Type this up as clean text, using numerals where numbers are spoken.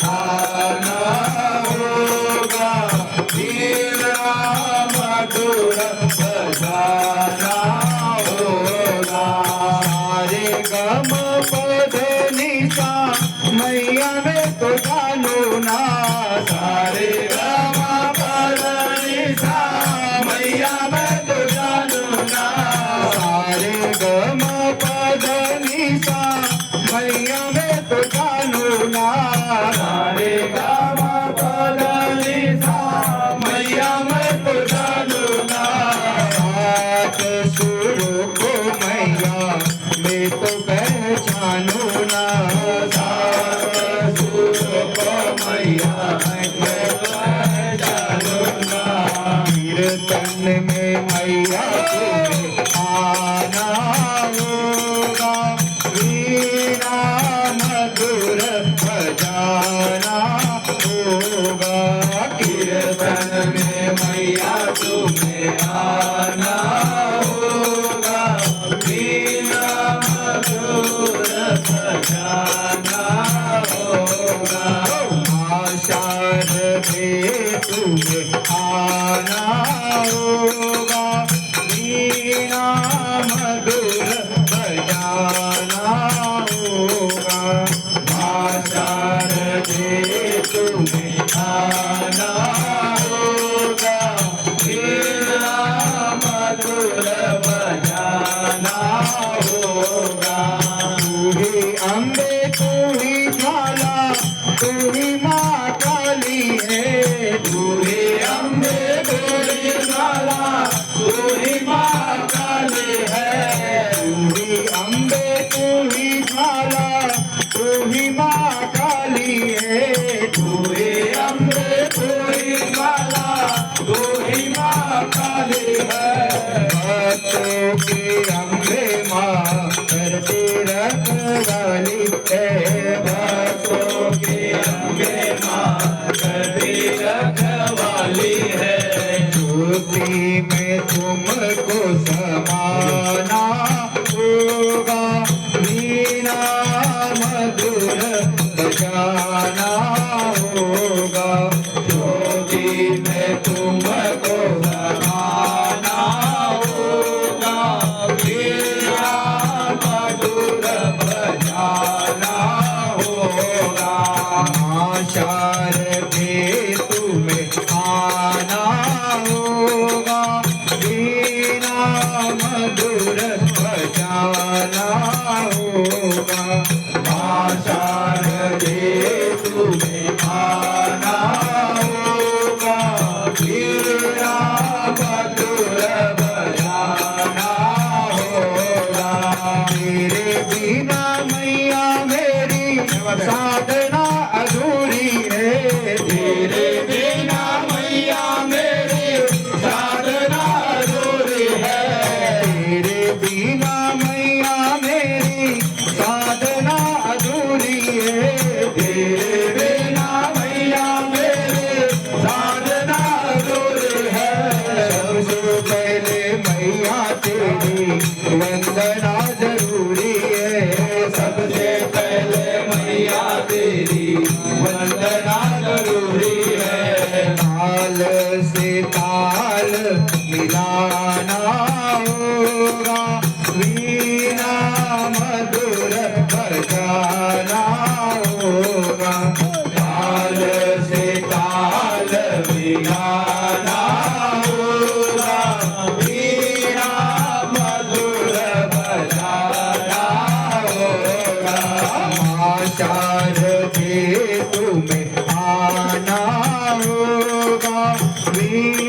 आना होगा, वीणा मधुर बजाना होगा। सारे गम पद निशा मैया में तो जानू ना, सारे गम पद निशा मैया में तो जानू ना, सारे गम पद निशा मैया में तो जानू ना, सारे गम पद निशा मैया में तो जानू ना। सात सुरों को मैया मैं तो पहचानू ना, सात सुरों को मैया मैं तो पहचानू ना। कीर्तन में मैया तुम्हें आना होगा, वीणा मधुर बजाना होगा। कीर्तन में मैया तुम्हें आना होगा, वीणा मधुर बजाना होगा। शारदे तुम्हें आना होगा, वीणा मधुर बजाना होगा। शारदे तुम्हें आना होगा, वीणा मधुर बजाना होगा। तू ही अम्बे तू ही ज्वाला तू ही माँ काली है, तू ही अम्बे तू ही ज्वाला तू ही माँ काली है। तू ही अम्बे तू ही ज्वाला तू ही माँ काली है, तू ही अम्बे तू ही ज्वाला तू ही माँ काली है। भक्तों की अम्बे माँ करती रखवाली है, भक्तों की अम्बे माँ करती रखवाली है। ज्योति में तुमको समाना होगा, वीणा मधुर बजाना होगा। ज्योति में तुमको समाना होगा, वीणा मधुर बजाना होगा। शारदे तुम्हें आना होगा, वीणा मधुर बजाना होगा। शारदे तुम्हें आना होगा, वीणा मधुर बजाना होगा। तेरे बिना मैया मेरी साधना अधूरी है, तेरे बिना मैया मेरी साधना अधूरी है। तेरे बिना मैया मेरी साधना अधूरी है, तेरे बिना मैया मेरी साधना अधूरी है। सबसे पहले मैया तेरी वंदना जरूरी है, सबसे पहले मैया तेरी वंदना जरूरी है। ताल से ताल मिलाना होगा, वीणा मधुर बजाना होगा। ताल से ताल मिलाना होगा, वीणा मधुर बजाना होगा। शारदे तुम्हें आना होगा, वीणा